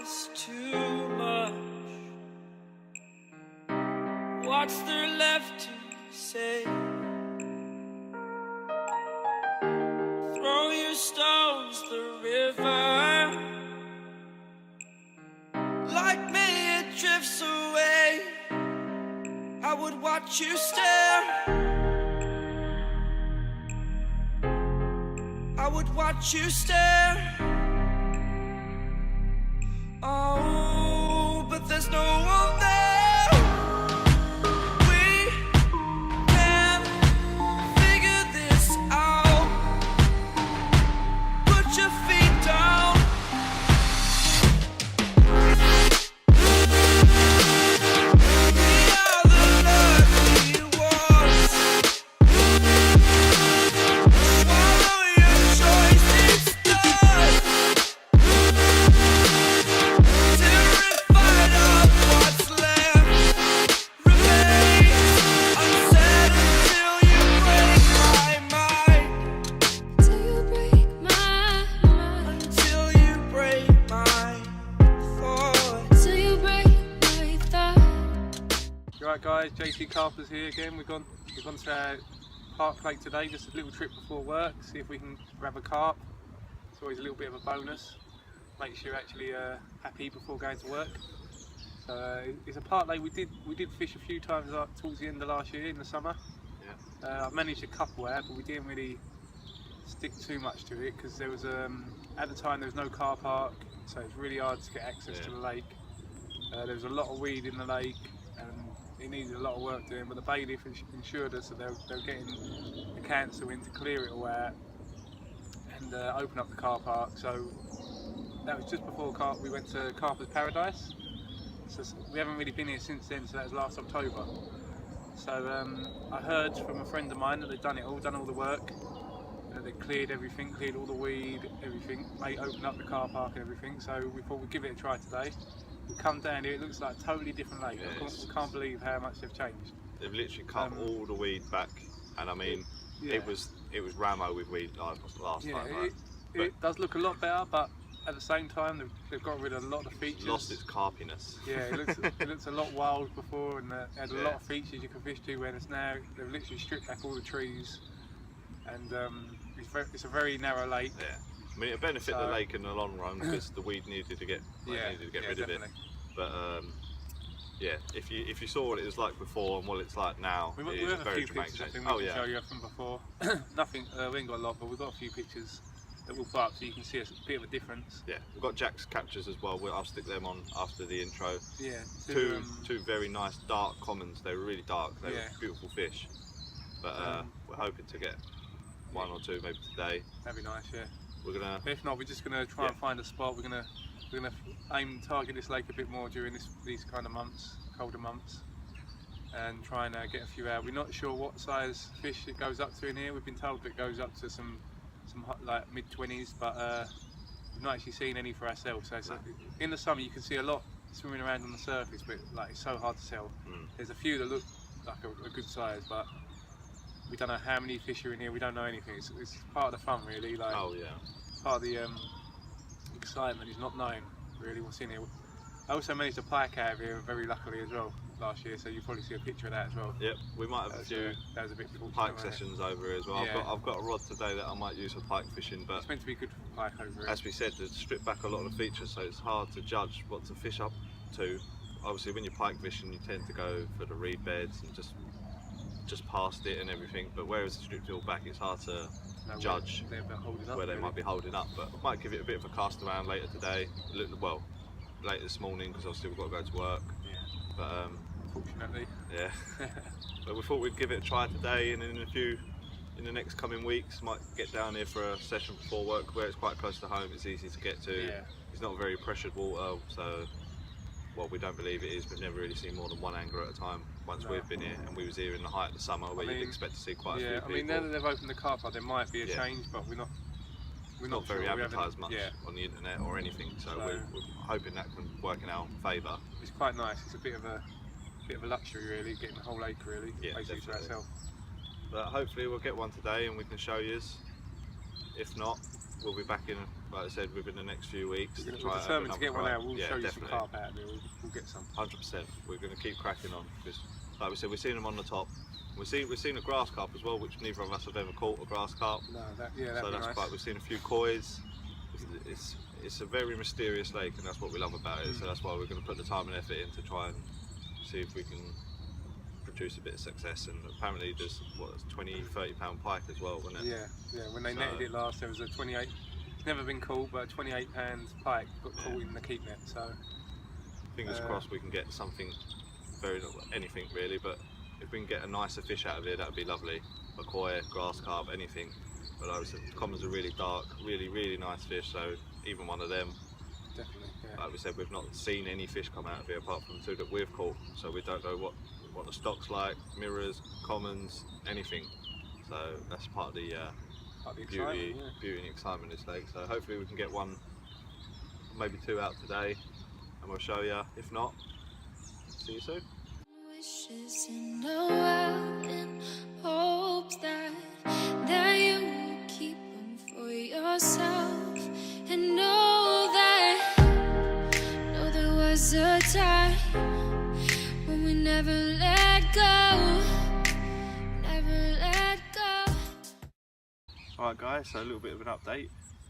is too much. What's there left to say? Throw your stones the river. Like me it drifts away. I would watch you stare. I would watch you stare. Oh, but there's no one there. We can figure this out. Put your feet down. We are the lucky ones. Swallow your choice, it's done. Terrified of what's left remains unsaid until you break my mind. Till you break my mind. Until you break my thoughts. Till you break my thoughts. Right guys, J.T Carpers here again. We've gone to our park lake today, just a little trip before work, see if we can grab a carp. It's always a little bit of a bonus, makes you actually happy before going to work. So it's a park lake we did fish a few times towards the end of last year in the summer. Yeah. I managed a couple out, but we didn't really stick too much to it because there was at the time there was no car park, so it's really hard to get access to the lake. There was a lot of weed in the lake and it needed a lot of work doing, but the bailiff insured us that they were getting the council in to clear it all out and open up the car park. So that was just before we went to Carpers Paradise. So we haven't really been here since then, so that was last October. So I heard from a friend of mine that they'd done all the work. They cleared everything, cleared all the weed, everything, opened up the car park and everything. So we thought we'd give it a try today. We come down here, it looks like a totally different lake. Yeah, I can't believe how much they've changed. They've literally cut all the weed back, and I mean, it was Ramo with weed like last time. Right? It does look a lot better, but at the same time they've got rid of a lot of features. Lost its carpiness. Yeah, it looks a lot wild before, and it had a lot of features you can fish to. Whereas now they've literally stripped back all the trees, and it's a very narrow lake. Yeah. I mean, it benefit the lake in the long run because the weed needed to get rid of it. But yeah, if you saw what it was like before and what it's like now, we it is have a a very few dramatic pictures. I change. think we can show you from before. Nothing, we ain't got a lot, but we've got a few pictures that we'll put up so you can see a bit of a difference. Yeah, we've got Jack's captures as well. I'll stick them on after the intro. Yeah, two very nice dark commons. They were really dark. They were beautiful fish. But we're hoping to get one or two maybe today. That'd be nice, yeah. We're gonna. But if not, we're just gonna try and find a spot. We're gonna aim to target this lake a bit more during these kind of months, colder months, and try and get a few out. We're not sure what size fish it goes up to in here. We've been told that it goes up to some like mid-20s, but we've not actually seen any for ourselves. So in the summer you can see a lot swimming around on the surface, but like it's so hard to tell. There's a few that look like a good size, but we don't know how many fish are in here. We don't know anything. It's part of the fun, really. Like, oh yeah. Part of the excitement is not knowing really what's in here. I also managed a pike out of here very luckily as well last year, so you'll probably see a picture of that as well. Yep, we might have a few pike sessions over here as well. Yeah. I've got a rod today that I might use for pike fishing, but it's meant to be good for pike over here. As we said, they've stripped back a lot of the features, so it's hard to judge what to fish up to. Obviously, when you're pike fishing, you tend to go for the reed beds and just past it and everything, but whereas the stripped all back, it's hard to judge where they might be holding up. But I might give it a bit of a cast around later today, well, late this morning, because obviously we've got to go to work. Yeah. But unfortunately. Yeah. But we thought we'd give it a try today, and in the next coming weeks, might get down here for a session before work where it's quite close to home. It's easy to get to. Yeah. It's not very pressured water, so. Well, we don't believe it is. We've never really seen more than one angler at a time once we've been here, and we was here in the height of the summer where you'd expect to see quite a few people. I mean, now that they've opened the car park, there might be a change, but we're not very sure. advertised much on the internet or anything, so we're hoping that can work in our favour. It's quite nice. It's a bit of a luxury, really, getting the whole lake basically to ourselves. But hopefully we'll get one today and we can show you. If not, we'll be back in, like I said, within the next few weeks. We're to try determined to get one out. We'll yeah, show you definitely. some carp out there. We'll get some. 100%. We're going to keep cracking on because, like we said, we've seen them on the top. We've seen a grass carp as well, which neither of us have ever caught a grass carp. No, that'd so be that's nice. quite. We've seen a few kois. It's a very mysterious lake, and that's what we love about it. So that's why we're going to put the time and effort in to try and see if we can produce a bit of success. And apparently there's what, 20-30 pound pike as well, wasn't it? Yeah. When they netted it last, there was a 28. It's never been caught, but a 28 pound pike got caught in the keep net. So fingers crossed we can get something, anything really. But if we can get a nicer fish out of it, that'd be lovely. A koi, grass carp, anything. But like I said, the commons are really dark, really nice fish. So even one of them, definitely. Yeah. like we said, we've not seen any fish come out of here apart from the 2 that we've caught. So we don't know what the stock's like, mirrors, commons, anything. So that's part of the beauty and excitement of this lake. So hopefully we can get one, maybe 2 out today, and we'll show you. If not, see you soon. Wishes in the world and hopes that you will keep them for yourself, and know there was a time when we never let go. Alright guys, so a little bit of an update.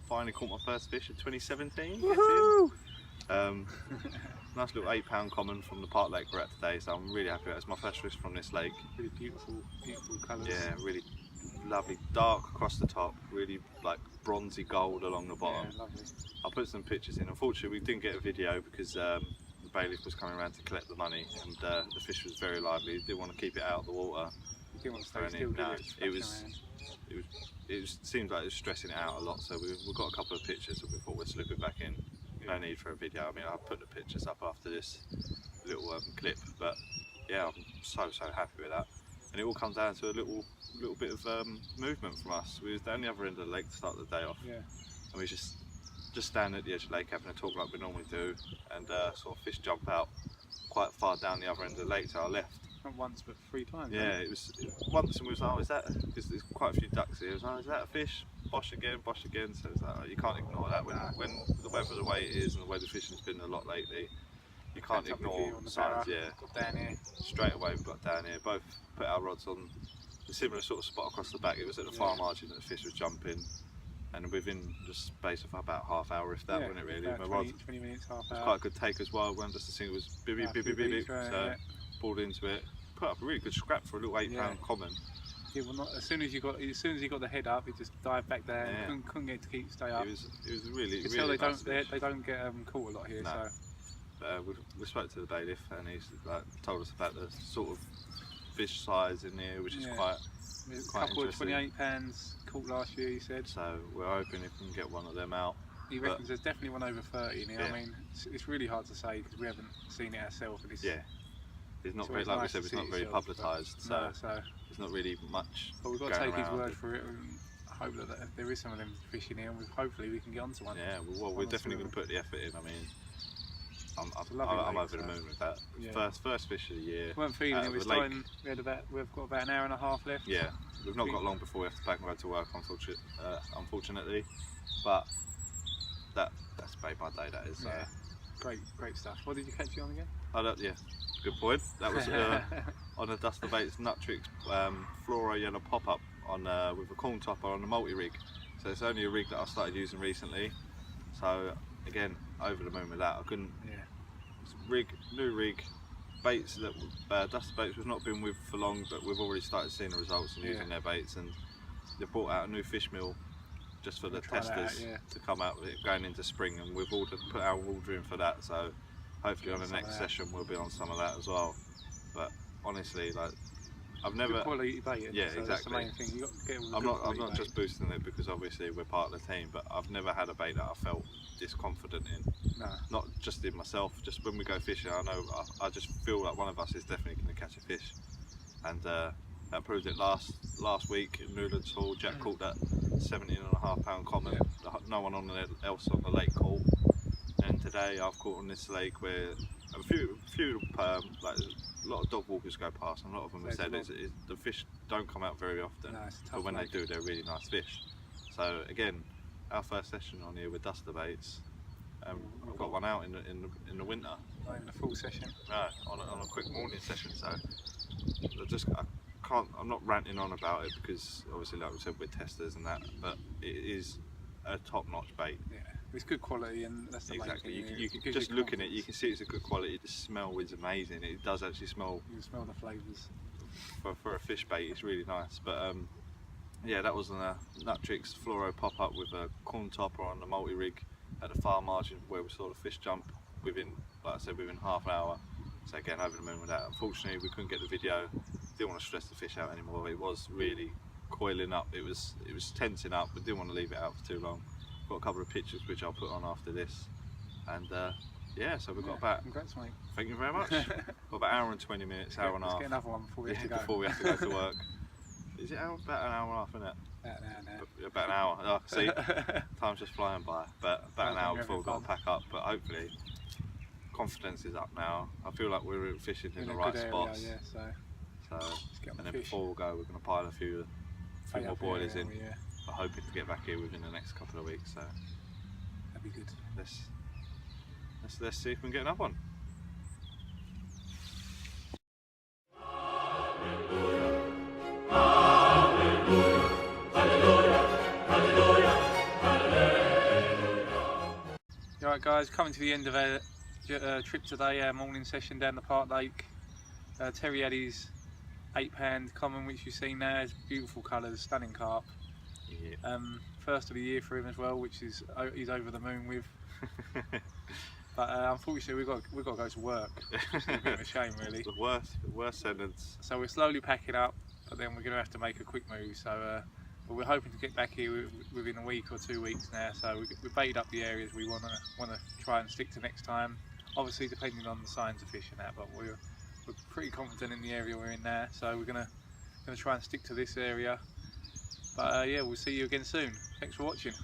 Finally caught my first fish in 2017. Woohoo! Nice little 8 pound common from the park lake we're at today, so I'm really happy with it. It's my first fish from this lake. Really beautiful colours. Yeah, really lovely, dark across the top, really like bronzy gold along the bottom. Yeah, lovely. I'll put some pictures in. Unfortunately we didn't get a video because the bailiff was coming around to collect the money, and the fish was very lively. He didn't want to keep it out of the water. You didn't want to stay still, No, did it seemed like it was stressing it out a lot, so we've got a couple of pictures that we thought we'd slip it back in. No need for a video. I mean, I'll put the pictures up after this little clip, but yeah, I'm so happy with that. And it all comes down to a little bit of movement from us. We was down the other end of the lake to start the day off, and we just standing at the edge of the lake having a talk like we normally do, and sort of fish jump out quite far down the other end of the lake to our left. Not once, but 3 times. Yeah, it was once, and we was like, oh, is that, because there's quite a few ducks here, it was like, is that a fish? Bosh again, so it's like, you can't ignore that when the weather the way it is and the way the fishing's been a lot lately. You can't ignore signs. Yeah, got down here. Straight away we've got down here, both put our rods on a similar sort of spot across the back. It was at the far margin that the fish was jumping, and within the space of about half hour, if that, wasn't it really? About 20 minutes, half hour. It was quite a good take as well. When just the thing was bibby, so pulled into it, put up a really good scrap for a little 8 pound common. Yeah, well, not, as soon as you got the head up, it just dived back down. Yeah. Couldn't get it to stay up. It was really. You can tell they don't get caught a lot here. No. So We spoke to the bailiff, and he's told us about the sort of fish size in here, which is quite a couple of 28 pounds caught last year, he said. So we're hoping if we can get one of them out. He reckons there's definitely one over 30 in here. Yeah. I mean, it's really hard to say because we haven't seen it ourselves. It's not very, like we said, it's not very publicised, so there's not really much. But we've got to take his word for it and hope that there is some of them fish in here, and hopefully we can get onto one. Yeah, well, we're definitely going to put the effort in. I mean, I'm over the moon with that. Yeah. First fish of the year. We weren't feeling it. We've got about an hour and a half left. Yeah, we've not got long before we have to pack and go to work, unfortunately. But that's day by day. That is. Yeah. Great stuff. What did you catch you on again? Yeah, good point. That was on a Duster Baits Nutrix Flora Yellow pop-up on with a corn topper on a multi-rig. So it's only a rig that I started using recently. So again, over the moon with that. I couldn't. Yeah. New rig, baits that Duster Baits we've not been with for long, but we've already started seeing the results and using their baits, and they brought out a new fish meal just for the testers to come out with it going into spring, and we've put our order in for that. So hopefully on the next session we'll be on some of that as well. But honestly, like, I've never. Good quality bait. Yeah, so exactly. That's the main thing. You got to get I'm not just boosting it because obviously we're part of the team, but I've never had a bait that I felt this confident in. No. Not just in myself. Just when we go fishing, I just feel like one of us is definitely going to catch a fish, and that proved it last week in Newlands Hall. Jack caught that 17.5 pound common. No one else on the lake caught. And today I've caught on this lake where a few like a lot of dog walkers go past, and a lot of them have said the fish don't come out very often, but when they do, they're really nice fish. So again, our first session on here with duster baits. I've got one out in the winter. Not even a full session. No, on a quick morning session. So I'm not ranting on about it because obviously, like we said, we're testers and that, but it is a top-notch bait. Yeah, it's good quality, and that's the Exactly. main thing. You can just looking at it, you can see it's a good quality. The smell is amazing. It does actually smell. You can smell the flavours. For a fish bait, it's really nice. But yeah, that was on a Nut Tricks fluoro pop-up with a corn topper on the multi-rig at the far margin where we saw the fish jump within, like I said, within half an hour. So again, over the moon with that. Unfortunately, we couldn't get the video. Didn't want to stress the fish out anymore. It was really coiling up. It was tensing up, but didn't want to leave it out for too long. Got a couple of pictures which I'll put on after this. And yeah, so we've got about. Congrats, mate. Thank you very much. Got about an hour and 20 minutes, hour and a half. Let's get another one before we have to go. Before we have to go to work. Is it about an hour and a half, isn't it? About an hour. Oh, see, time's just flying by. But about an hour before we've got to pack up. But hopefully, confidence is up now. I feel like we're fishing in the right spots. Yeah, so and then before we go, we're going to pile a few more boilers in. We're hoping to get back here within the next couple of weeks. So that'd be good. Let's see if we can get another one. Alright guys, coming to the end of our trip today, our morning session down the Park Lake. Terry had his 8-pound common, which you've seen there. It's beautiful colours, stunning carp. Yeah. First of the year for him as well, which he's over the moon with. But unfortunately we've got to go to work. It's a bit of a shame really. The worst sentence. So we're slowly packing up, but then we're going to have to make a quick move. So but we're hoping to get back here within a week or 2 weeks now. So we've baited up the areas we want to try and stick to next time. Obviously depending on the signs of fish and that, but we're pretty confident in the area we're in now. So we're going to try and stick to this area. But yeah, we'll see you again soon. Thanks for watching.